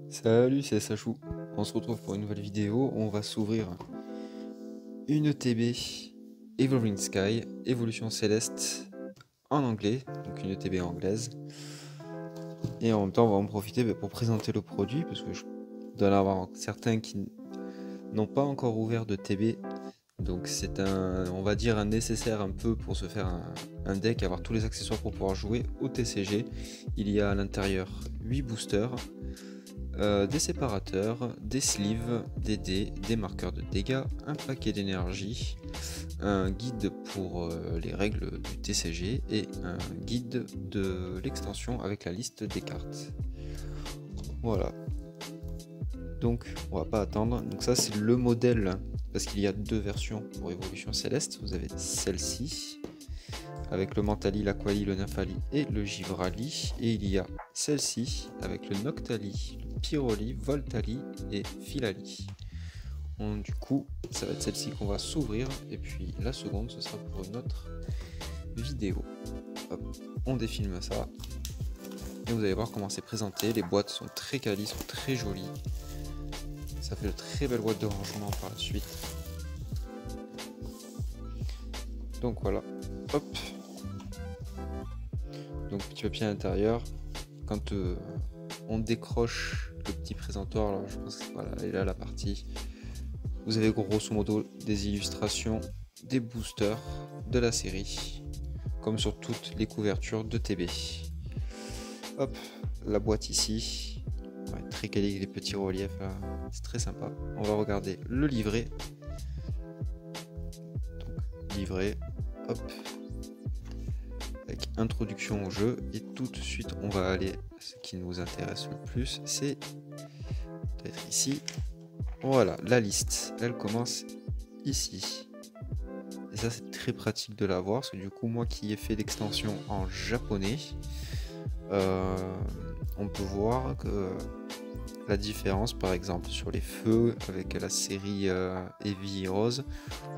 Salut, c'est Sachou. On se retrouve pour une nouvelle vidéo. On va s'ouvrir une TB Evolving Sky, Évolution Céleste en anglais, donc une TB anglaise. Et en même temps, on va en profiter pour présenter le produit, parce que je dois en avoir certains qui n'ont pas encore ouvert de TB. Donc c'est on va dire un nécessaire un peu pour se faire un deck, avoir tous les accessoires pour pouvoir jouer au TCG. Il y a à l'intérieur 8 boosters. Des séparateurs, des sleeves, des dés, des marqueurs de dégâts, un paquet d'énergie, un guide pour les règles du TCG et un guide de l'extension avec la liste des cartes. Voilà. Donc on va pas attendre. Donc ça c'est le modèle, parce qu'il y a deux versions pour Évolution Céleste. Vous avez celle-ci avec le Mentali, l'Aquali, le Nymphali et le Givrali, et il y a celle-ci avec le Noctali, le Pyroli, Voltali et Filali. Du coup, ça va être celle-ci qu'on va s'ouvrir, et puis la seconde, ce sera pour une autre vidéo. Hop, on défilme ça, et vous allez voir comment c'est présenté. Les boîtes sont très quali, sont très jolies. Ça fait de très belles boîtes de rangement par la suite. Donc voilà, hop. Donc petit papier à l'intérieur. Quand on décroche le petit présentoir, là, je pense que voilà, elle est là la partie. Vous avez grosso modo des illustrations des boosters de la série, comme sur toutes les couvertures de TB. Hop, la boîte ici, ouais, très quali avec les petits reliefs là, c'est très sympa. On va regarder le livret. Donc, livret, hop. Avec introduction au jeu, et tout de suite on va aller à ce qui nous intéresse le plus, c'est peut-être ici. Voilà, la liste, elle commence ici, et ça c'est très pratique de l'avoir, parce que du coup moi qui ai fait l'extension en japonais, on peut voir que la différence, par exemple sur les feux avec la série Heavy Heroes,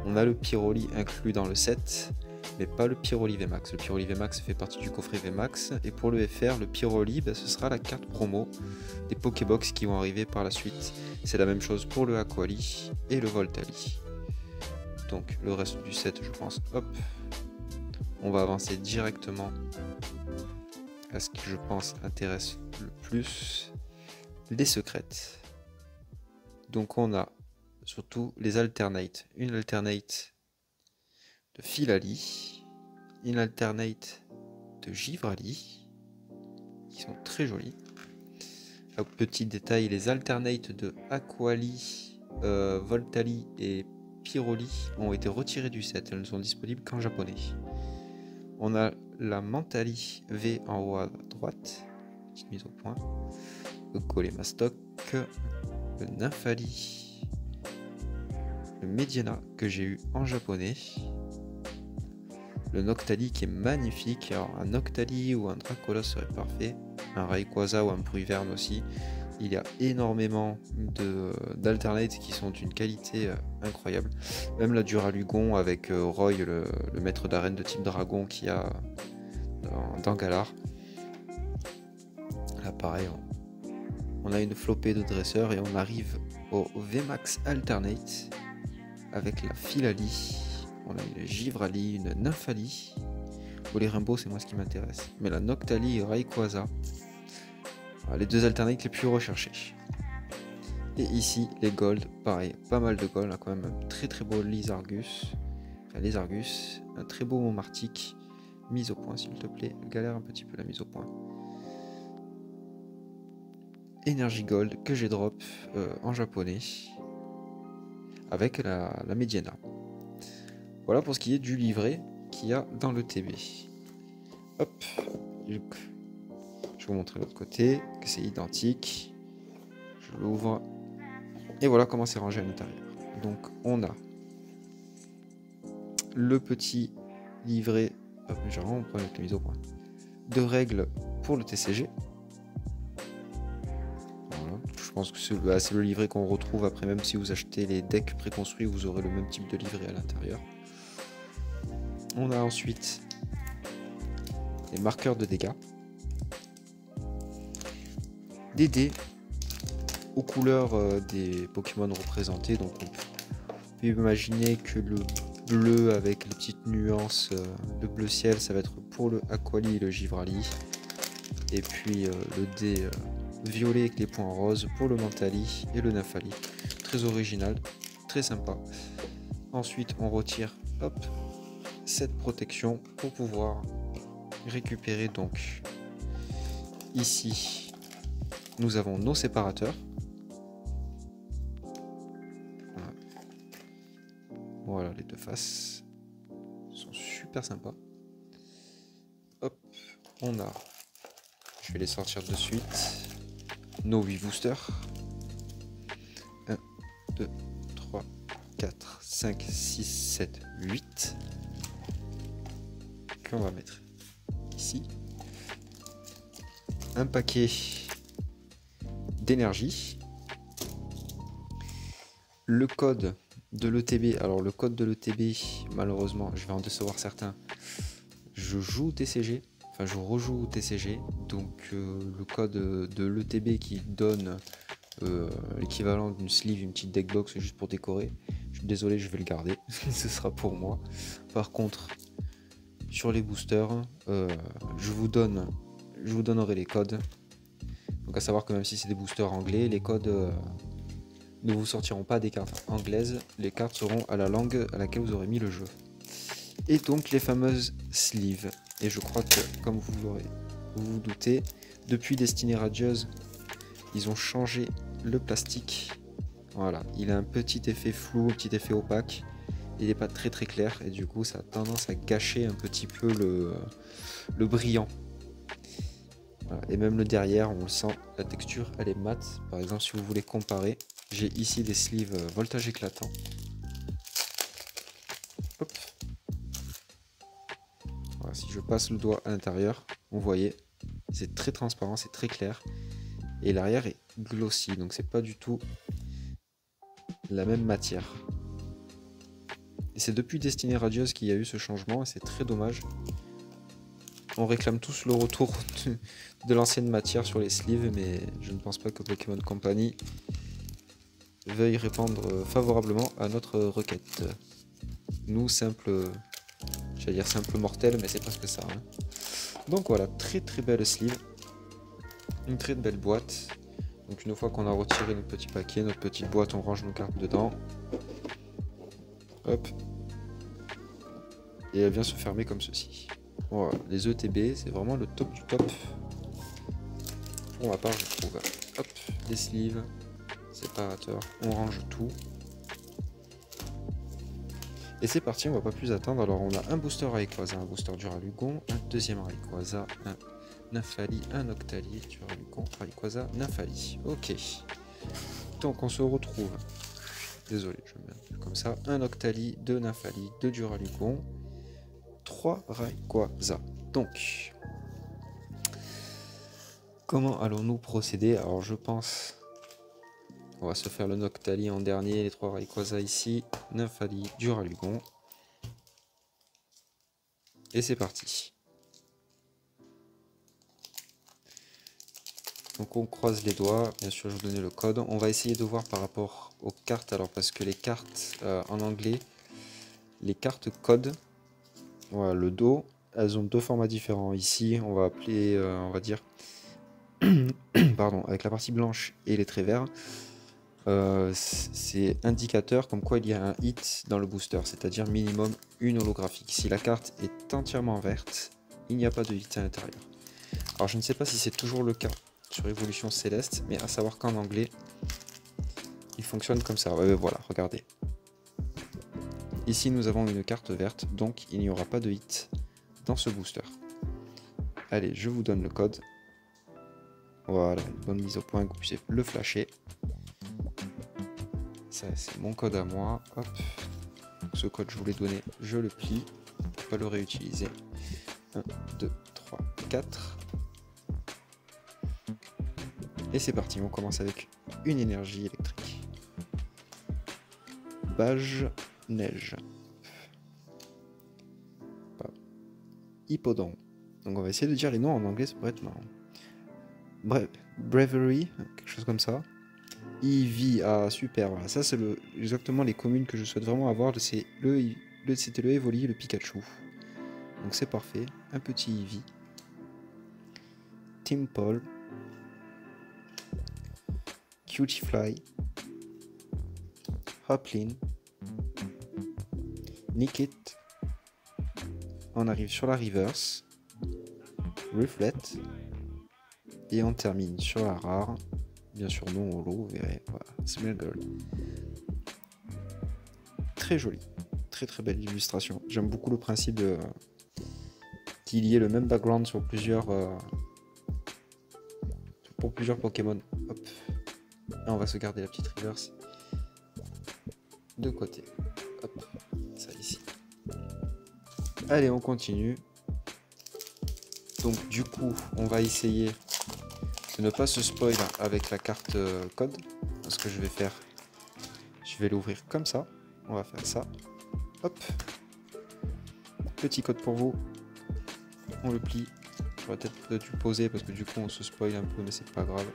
on a le Pyroli inclus dans le set, mais pas le Pyroli VMAX. Le Pyroli VMAX fait partie du coffret VMAX, et pour le FR, le Pyroli, ce sera la carte promo des Pokébox qui vont arriver par la suite. C'est la même chose pour le Aquali et le Voltali. Donc le reste du set, je pense, hop, on va avancer directement à ce qui, je pense, intéresse le plus, les secrètes. Donc on a surtout les alternates. Une alternate de Filali, une alternate de Givrali, qui sont très jolies. Petit détail, les alternates de Aquali, Voltali et Pyroli ont été retirés du set, elles ne sont disponibles qu'en japonais. On a la Mentali V en haut à droite, petite mise au point, le Golémastoc, le Nymphali, le Mediana que j'ai eu en japonais, le Noctali qui est magnifique. Alors un Noctali ou un Dracola serait parfait, un Rayquaza ou un Bruverne aussi. Il y a énormément d'alternates qui sont d'une qualité incroyable. Même la Duralugon avec Roy, le maître d'arène de type dragon qu'il y a dans Galar. Là pareil, on a une flopée de dresseurs, et on arrive au VMAX Alternate avec la Filali. On a une Givrali, une Nymphali. Pour les Rainbow, c'est moi ce qui m'intéresse. Mais la Noctali et Rayquaza, les deux alternates les plus recherchés. Et ici, les Gold, pareil, pas mal de Gold. On a quand même un très très beau Lizargus. Enfin, Lizargus, un très beau Momartic. Mise au point, s'il te plaît. Galère un petit peu la mise au point. Energy Gold que j'ai drop en japonais. Avec la Mediana. Voilà pour ce qui est du livret qu'il y a dans le TB. Hop, je vais vous montrer l'autre côté, que c'est identique. Je l'ouvre, et voilà comment c'est rangé à l'intérieur. Donc on a le petit livret, hop, j'ai vraiment un problème avec les mises au point, de règles pour le TCG. Voilà. Je pense que c'est le livret qu'on retrouve après, même si vous achetez les decks préconstruits, vous aurez le même type de livret à l'intérieur. On a ensuite les marqueurs de dégâts, des dés, aux couleurs des Pokémon représentés. Donc on peut imaginer que le bleu avec les petites nuances, le bleu ciel, ça va être pour le Aquali et le Givrali. Et puis le dé violet avec les points roses pour le Mentali et le Nafali. Très original, très sympa. Ensuite on retire hop, cette protection pour pouvoir récupérer. Donc ici nous avons nos séparateurs. Voilà, les deux faces sont super sympas. Hop, on a, je vais les sortir de suite, nos 8 boosters. 1, 2, 3, 4, 5, 6, 7, 8. Qu'on va mettre ici. Un paquet d'énergie. Le code de l'ETB. Alors le code de l'ETB, malheureusement, je vais en décevoir certains. Je joue TCG. Enfin, je rejoue TCG. Donc le code de l'ETB qui donne l'équivalent d'une sleeve, une petite deckbox juste pour décorer. Je suis désolé, je vais le garder. Ce sera pour moi. Par contre, sur les boosters, je vous donnerai les codes. Donc à savoir que même si c'est des boosters anglais, les codes ne vous sortiront pas des cartes anglaises. Les cartes seront à la langue à laquelle vous aurez mis le jeu. Et donc les fameuses sleeves. Et je crois que, comme vous vous doutez, depuis Destiny Radieuse, ils ont changé le plastique. Voilà, il a un petit effet flou, un petit effet opaque. Il n'est pas très clair et du coup ça a tendance à gâcher un petit peu le brillant. Voilà. Et même le derrière, on le sent, la texture elle est mate. Par exemple, si vous voulez comparer, j'ai ici des sleeves voltage éclatant. Hop. Voilà, si je passe le doigt à l'intérieur, vous voyez, c'est très transparent, c'est très clair. Et l'arrière est glossy, donc c'est pas du tout la même matière. Et c'est depuis Destiny Radieuse qu'il y a eu ce changement et c'est très dommage. On réclame tous le retour de l'ancienne matière sur les sleeves, mais je ne pense pas que Pokémon Company veuille répondre favorablement à notre requête. Nous, j'allais dire simple mortel, mais c'est presque ça. Hein. Donc voilà, très belle sleeve. Une très belle boîte. Donc une fois qu'on a retiré notre petit paquet, notre petite boîte, on range nos cartes dedans. Hop. Et elle vient se fermer comme ceci. Voilà, les ETB, c'est vraiment le top du top. Pour ma part, je trouve. Hop, des sleeves, séparateurs, on range tout. Et c'est parti, on va pas plus attendre. Alors on a un booster Rayquaza, un booster Duralugon, un deuxième Rayquaza, un Nymphali, un Octali, Duralugon, Rayquaza, Nymphali. Ok. Donc on se retrouve. Désolé, je vais mettre comme ça. Un Octali, deux Nymphali, deux Duralugon, 3 Rayquaza. Donc, comment allons-nous procéder? Alors je pense on va se faire le Noctali en dernier, les 3 Rayquaza ici, Nymphali, Duralugon. Et c'est parti. Donc on croise les doigts, bien sûr je vais vous donner le code. On va essayer de voir par rapport aux cartes, alors parce que les cartes en anglais, les cartes code, voilà, le dos, elles ont 2 formats différents. Ici on va appeler, on va dire, pardon, avec la partie blanche et les traits verts. C'est indicateur comme quoi il y a un hit dans le booster, c'est-à-dire minimum une holographique. Si la carte est entièrement verte, il n'y a pas de hit à l'intérieur. Alors je ne sais pas si c'est toujours le cas sur Évolution Céleste, mais à savoir qu'en anglais, il fonctionne comme ça. Voilà, regardez. Ici nous avons une carte verte, donc il n'y aura pas de hit dans ce booster. Allez, je vous donne le code. Voilà, une bonne mise au point, que vous puissiez le flasher. Ça, c'est mon code à moi. Hop. Ce code, je vous l'ai donné, je le plie pour pas le réutiliser. 1, 2, 3, 4. Et c'est parti, on commence avec une énergie électrique. Bage, neige. Hippodon. Donc on va essayer de dire les noms en anglais, ça pourrait être marrant. Bref, Bravery, quelque chose comme ça. Eevee, ah super, voilà. Ça c'est exactement les communes que je souhaite vraiment avoir. C'était le Evoli et le Pikachu. Donc c'est parfait. Un petit Eevee. Timpole. Cutiefly. Hoplin. Nickit. On arrive sur la reverse. Reflet. Et on termine sur la rare. Bien sûr non holo, vous verrez. Voilà, Smeargle. Très joli. Très très belle illustration. J'aime beaucoup le principe qu'il y ait le même background sur pour plusieurs Pokémon. Hop. Et on va se garder la petite reverse de côté. Hop. Ça ici. Allez, on continue. Donc du coup, on va essayer de ne pas se spoil avec la carte code. Ce que je vais faire, je vais l'ouvrir comme ça. On va faire ça. Hop. Petit code pour vous. On le plie. J'aurais peut-être dû poser parce que du coup on se spoil un peu, mais c'est pas grave.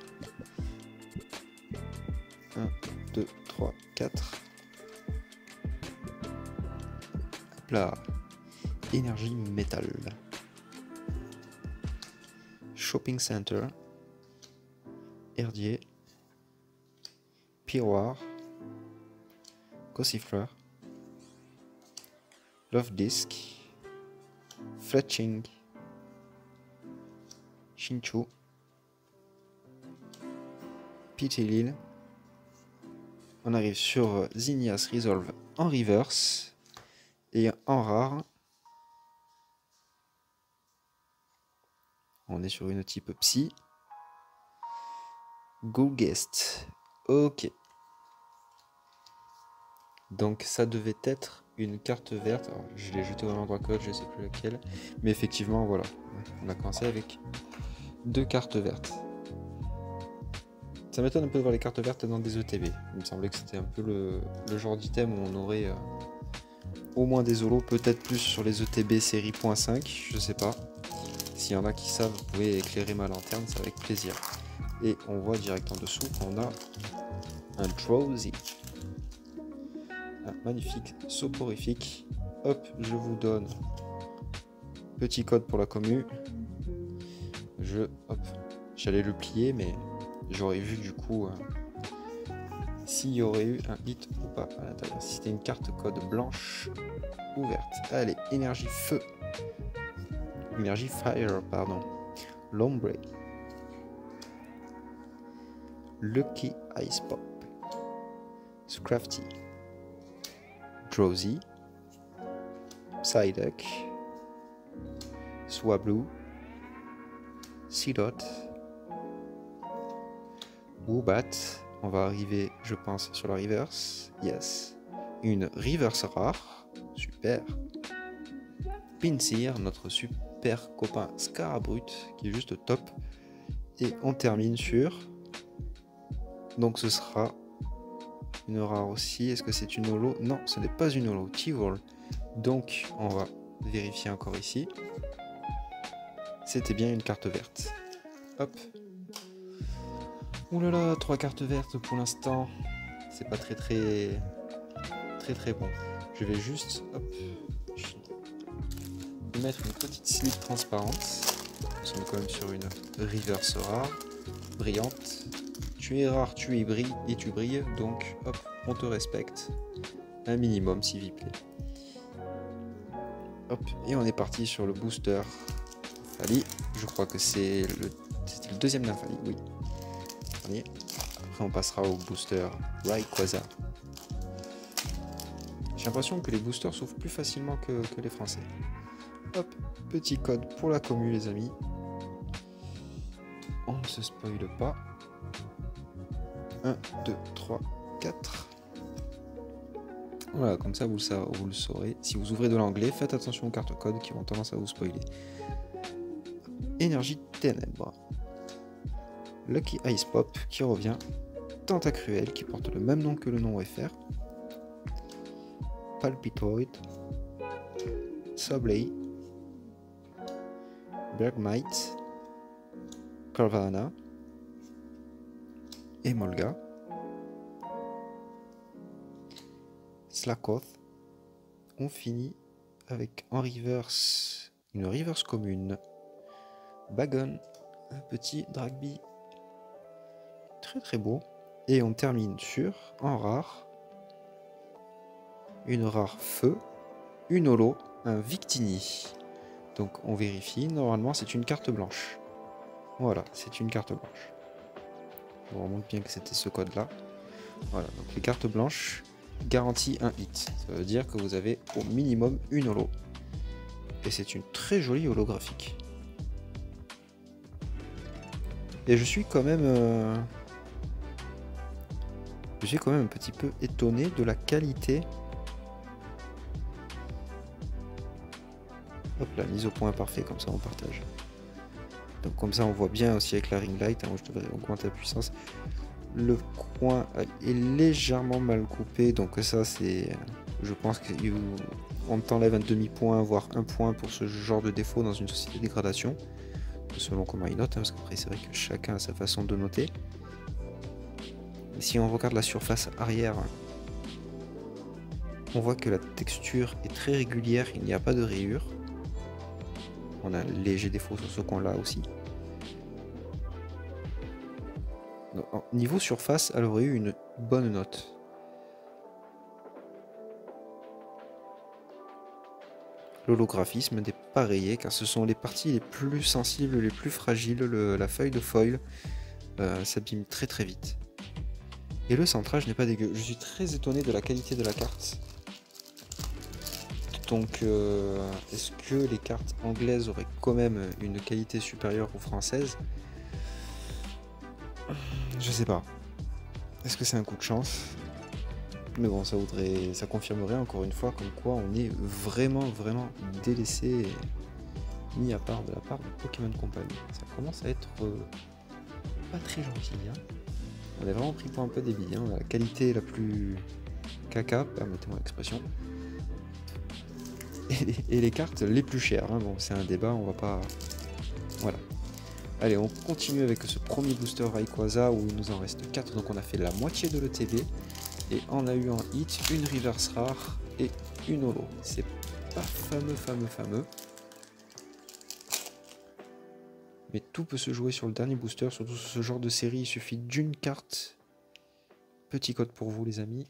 1, 2, 3, 4. Hop là. Énergie métal. Shopping Center. Herdier. Piroir. Gossifleur. Love Disc. Fletching. Chinchou. Pitilil. On arrive sur Zinnias Resolve en reverse. Et en rare, on est sur une type Psy. Goulgest. Ok. Donc ça devait être une carte verte. Alors, je l'ai jeté au endroit code, je sais plus laquelle. Mais effectivement, voilà. On a commencé avec 2 cartes vertes. Ça m'étonne un peu de voir les cartes vertes dans des ETB. Il me semblait que c'était un peu le genre d'item où on aurait au moins des holos, peut-être plus sur les ETB série .5, je sais pas. S'il y en a qui savent, vous pouvez éclairer ma lanterne, c'est avec plaisir. Et on voit direct en dessous qu'on a un Drowsy. Un magnifique soporifique. Hop, je vous donne petit code pour la commu. J'allais le plier, mais j'aurais vu du coup s'il y aurait eu un hit ou pas à l'intérieur. Si c'était une carte code blanche ouverte. Allez, énergie feu. Énergie fire, pardon. Lombre. Lucky Ice Pop. Scrafty. Drowsy. Psyduck. Swablu. Seedot. Woobat. On va arriver, je pense, sur la reverse. Yes. Une reverse rare. Super. Pinsir, notre super copain Scarabrut, qui est juste top. Et on termine sur... Donc ce sera une rare aussi. Est-ce que c'est une holo? Non, ce n'est pas une holo. T-Wall. Donc on va vérifier encore ici. C'était bien une carte verte. Hop. Ouh là là, 3 cartes vertes pour l'instant. C'est pas très bon. Je vais juste mettre une petite slip transparente. Nous sommes quand même sur une reverse rare, brillante. Tu es rare, tu y brilles et tu brilles, donc hop, on te respecte. Un minimum s'il vous plaît. Hop, et on est parti sur le booster Fali. Je crois que c'était le deuxième d'un Fali, oui. Après on passera au booster Rayquaza. J'ai l'impression que les boosters s'ouvrent plus facilement que les français. Hop, petit code pour la commu les amis. On ne se spoile pas. 1, 2, 3, 4. Voilà, comme ça vous le saurez. Si vous ouvrez de l'anglais, faites attention aux cartes codes qui ont tendance à vous spoiler. Énergie ténèbres. Lucky Ice Pop qui revient. Tentacruel qui porte le même nom que le nom FR. Palpitoid. Sableye. Bergmite. Carvana. Emolga. Slakoth. On finit avec en reverse, une reverse commune. Bagon, un petit Dragby. Très très beau. Et on termine sur, en rare, une rare feu, une holo, un Victini. Donc on vérifie, normalement c'est une carte blanche. Voilà, c'est une carte blanche. On remonte bien que c'était ce code là. Voilà, donc les cartes blanches garantissent un hit. Ça veut dire que vous avez au minimum une holo. Et c'est une très jolie holographique. Et je suis quand même un petit peu étonné de la qualité. Hop là, mise au point parfait, comme ça on partage. Donc comme ça on voit bien aussi avec la ring light, hein, je devrais augmenter la puissance. Le coin est légèrement mal coupé, donc ça c'est... Je pense qu'on t'enlève un demi-point, voire un point pour ce genre de défaut dans une société de dégradation. Selon comment il note, hein, parce qu'après c'est vrai que chacun a sa façon de noter. Et si on regarde la surface arrière, on voit que la texture est très régulière, il n'y a pas de rayures. On a un léger défaut sur ce coin-là aussi. Donc, niveau surface, elle aurait eu une bonne note. L'holographisme n'est pas rayé car ce sont les parties les plus sensibles, les plus fragiles. La feuille de foil s'abîme très très vite. Et le centrage n'est pas dégueu. Je suis très étonné de la qualité de la carte. Donc est-ce que les cartes anglaises auraient quand même une qualité supérieure aux françaises? Je sais pas. Est-ce que c'est un coup de chance? Mais bon, ça confirmerait encore une fois comme quoi on est vraiment délaissé et mis à part de la part de Pokémon Company. Ça commence à être pas très gentil. Hein. On est vraiment pris pour un peu des billes. Hein. On a la qualité la plus caca, permettez-moi l'expression. Et les cartes les plus chères. Hein. Bon, c'est un débat, on va pas... Voilà. Allez, on continue avec ce premier booster Rayquaza où il nous en reste 4. Donc on a fait la moitié de l'ETB. Et on a eu un hit, une reverse rare et une holo. C'est pas fameux. Mais tout peut se jouer sur le dernier booster, surtout sur ce genre de série, il suffit d'une carte. Petit code pour vous les amis.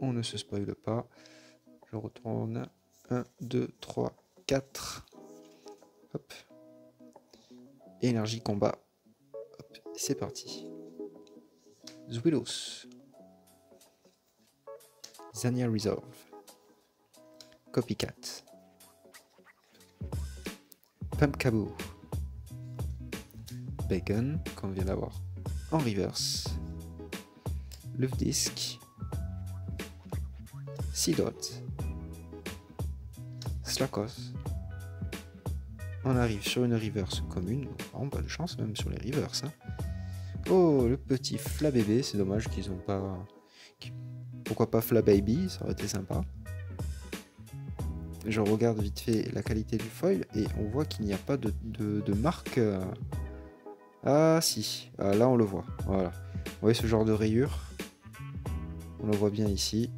On ne se spoile pas. Je retourne. 1, 2, 3, 4. Hop. Énergie combat. Hop. C'est parti. Zwillos. Zania Resolve. Copycat. Pumpkaboo. Bacon, qu'on vient d'avoir en reverse. Luftdisk. Seedot. Slakoth. On arrive sur une reverse commune. Vraiment pas de chance même sur les reverses. Hein. Oh, le petit Flabébé. C'est dommage qu'ils ont pas... Pourquoi pas Flababy, ça aurait été sympa. Je regarde vite fait la qualité du foil et on voit qu'il n'y a pas de marque. Ah si, ah, là on le voit. Voilà. Vous voyez ce genre de rayures? On le voit bien ici.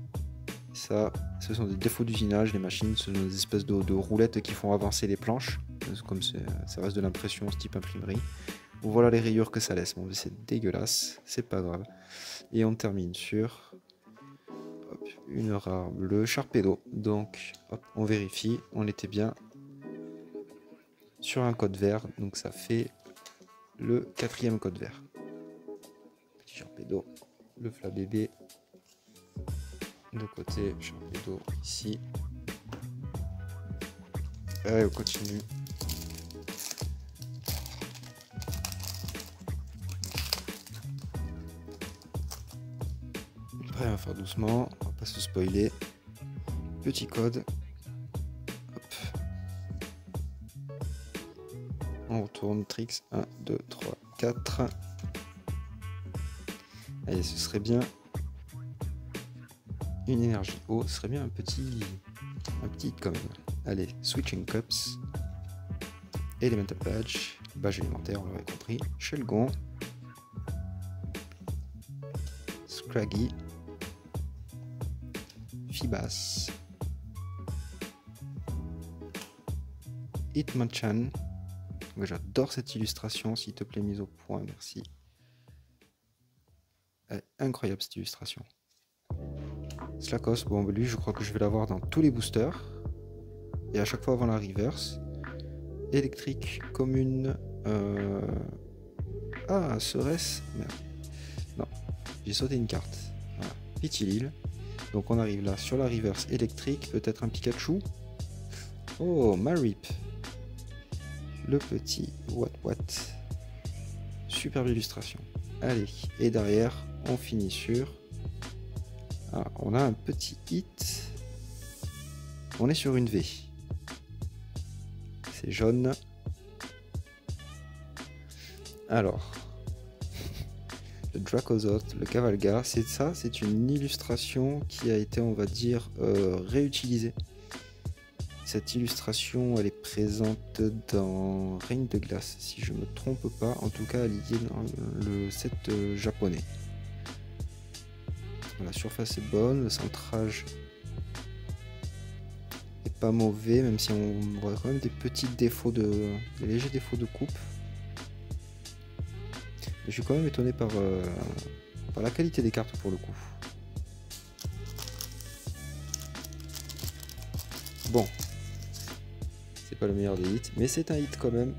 Ça, ce sont des défauts d'usinage. Les machines, ce sont des espèces de roulettes qui font avancer les planches. Comme ça reste de l'impression type imprimerie. Voilà les rayures que ça laisse. Bon, c'est dégueulasse, c'est pas grave. Et on termine sur... Hop, une rare bleue, Sharpedo. Donc, hop, on vérifie, on était bien sur un code vert. Donc ça fait le 4e code vert. Petit Sharpedo, le Flabébé. De côté, Sharpedo ici. Allez, on continue. Après, on va faire doucement, on va pas se spoiler. Petit code. Hop. On retourne, tricks. 1, 2, 3, 4. Allez, ce serait bien une énergie haut, ce serait bien un petit quand même. Allez, Switching Cups. Elemental Badge. Badge élémentaire, on l'aurait compris. Shelgon. Scraggy. Fibas. Hitmonchan. Ouais, j'adore cette illustration, s'il te plaît, mise au point, merci. Elle est incroyable cette illustration. Slakos, bon, lui, je crois que je vais l'avoir dans tous les boosters. Et à chaque fois avant la reverse. Électrique, commune. Ah, serait-ce. Merde. Non, j'ai sauté une carte. Voilà. Pitilil. Donc on arrive là sur la reverse électrique. Peut-être un Pikachu. Oh, Marip. Le petit What. Superbe illustration. Allez, et derrière, on finit sur... Ah, on a un petit hit. On est sur une V. C'est jaune. Alors, le Dracozolt, le Cavalga, c'est ça, c'est une illustration qui a été, on va dire, réutilisée. Cette illustration, elle est présente dans Règne de Glace, si je ne me trompe pas. En tout cas, elle y est dans le set japonais. La surface est bonne, le centrage est pas mauvais, même si on voit quand même des petits défauts des légers défauts de coupe. Je suis quand même étonné par la qualité des cartes pour le coup. Bon, c'est pas le meilleur des hits, mais c'est un hit quand même.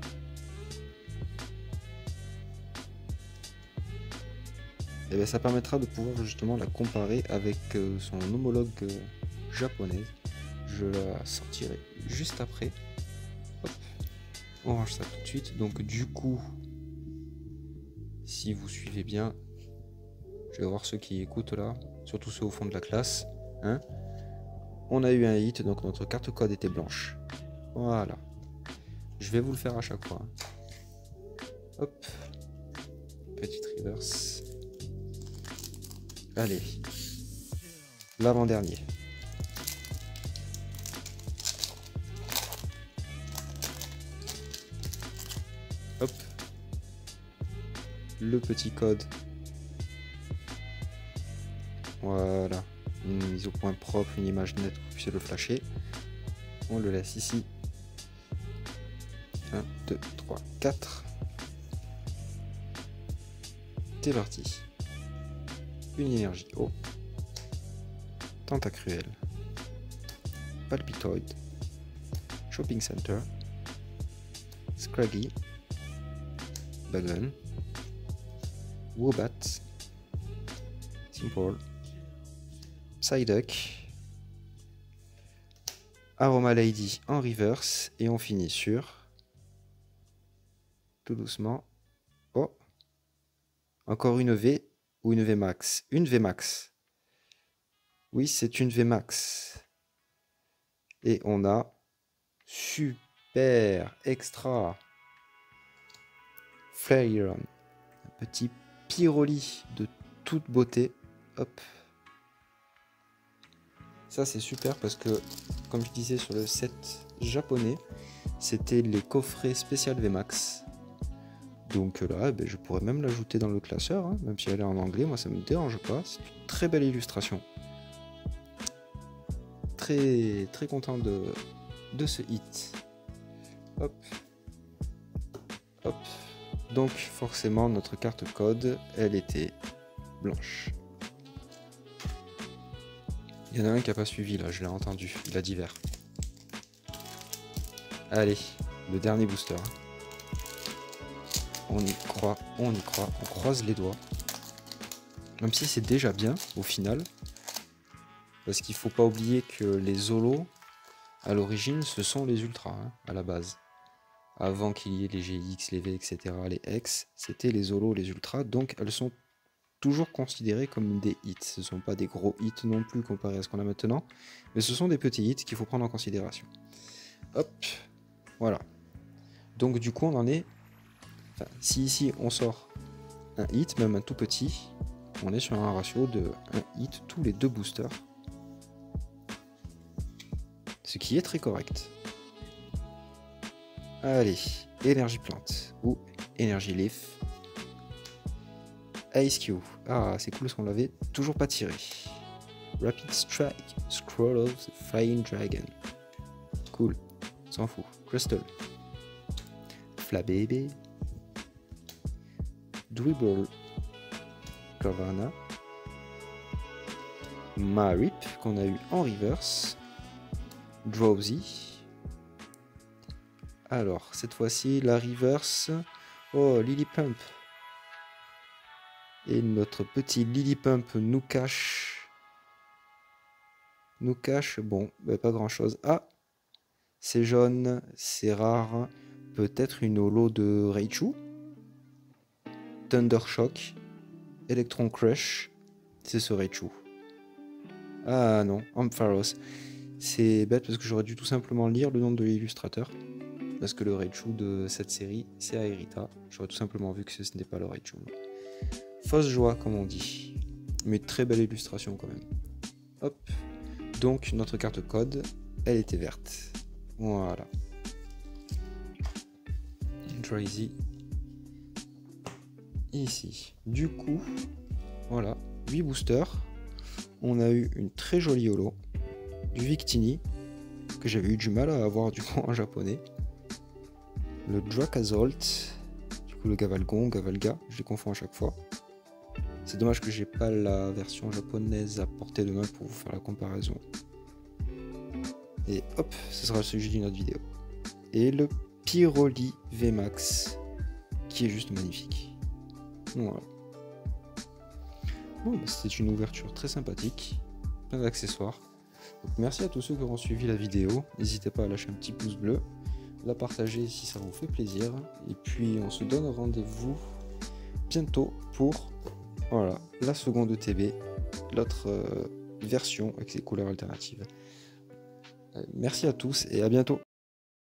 Et bien ça permettra de pouvoir justement la comparer avec son homologue japonaise. Je la sortirai juste après. Hop. On range ça tout de suite. Donc du coup, si vous suivez bien, je vais voir ceux qui écoutent là, surtout ceux au fond de la classe. Hein, on a eu un hit, donc notre carte code était blanche. Voilà. Je vais vous le faire à chaque fois. Hop. Petite reverse. Allez. L'avant-dernier. Hop. Le petit code. Voilà. Une mise au point propre, une image nette pour que vous puissiez le flasher. On le laisse ici. 1, 2, 3, 4. C'est parti. Une énergie eau. Tentacruel. Palpitoid. Shopping Center. Scraggy. Bagon. Woobat. Simple. Psyduck. Aroma Lady en reverse. Et on finit sur... Tout doucement. Oh. Encore une V ou une V max. Une V max. Oui, c'est une V max. Et on a super extra Flareon. Un petit Pyroli de toute beauté. Hop. Ça c'est super parce que, comme je disais sur le set japonais, c'était les coffrets spécial VMAX. Donc là, ben, je pourrais même l'ajouter dans le classeur, hein, même si elle est en anglais, moi ça me dérange pas. C'est une très belle illustration. Très très content de ce hit. Hop. Hop. Donc forcément notre carte code, elle était blanche. Il y en a un qui n'a pas suivi là, je l'ai entendu, il a dit vert. Allez, le dernier booster. On y croit, on croise les doigts. Même si c'est déjà bien au final. Parce qu'il faut pas oublier que les Holos, à l'origine, ce sont les Ultras, hein, à la base. Avant qu'il y ait les GX, les V, etc., les X, c'était les Holos, les Ultras. Donc elles sont toujours considérées comme des hits. Ce ne sont pas des gros hits non plus comparés à ce qu'on a maintenant. Mais ce sont des petits hits qu'il faut prendre en considération. Hop, voilà. Donc du coup on en est... Enfin, si ici on sort un hit, même un tout petit, on est sur un ratio de 1 hit tous les 2 boosters. Ce qui est très correct. Allez, énergie plante ou énergie leaf. Ice Cube. Ah, c'est cool parce qu'on l'avait toujours pas tiré. Rapid Strike, Scroll of the Flying Dragon. Cool, s'en fout. Crystal. Flabébé. Dribble. Carvana. Marip qu'on a eu en reverse. Drowsy. Alors, cette fois-ci, la reverse. Oh, Lilipump. Et notre petit Lilipump nous cache. Bon, bah, pas grand chose. Ah, c'est jaune, c'est rare. Peut-être une holo de Raichu. Thundershock. Electron Crush. C'est ce Raichu. Ah non, Ampharos. C'est bête parce que j'aurais dû tout simplement lire le nom de l'illustrateur. Parce que le Raichu de cette série, c'est Aerita. J'aurais tout simplement vu que ce n'est pas le Raichu. Fausse joie, comme on dit. Mais très belle illustration quand même. Hop. Donc, notre carte code, elle était verte. Voilà. Drazy. Ici. Du coup, voilà. 8 boosters. On a eu une très jolie holo. Du Victini. Que j'avais eu du mal à avoir du coup en japonais. Le Dracazolt. Du coup, le Gavalgon, Gavalga. Je les confonds à chaque fois. C'est dommage que j'ai pas la version japonaise à portée de main pour vous faire la comparaison. Et hop, ce sera le sujet d'une autre vidéo. Et le Pyroli VMAX, qui est juste magnifique. Voilà. Bon, bah, c'était une ouverture très sympathique, plein d'accessoires. Donc, merci à tous ceux qui auront suivi la vidéo. N'hésitez pas à lâcher un petit pouce bleu, la partager si ça vous fait plaisir. Et puis on se donne rendez-vous bientôt pour... Voilà, la seconde TB, l'autre version avec ses couleurs alternatives. Merci à tous et à bientôt.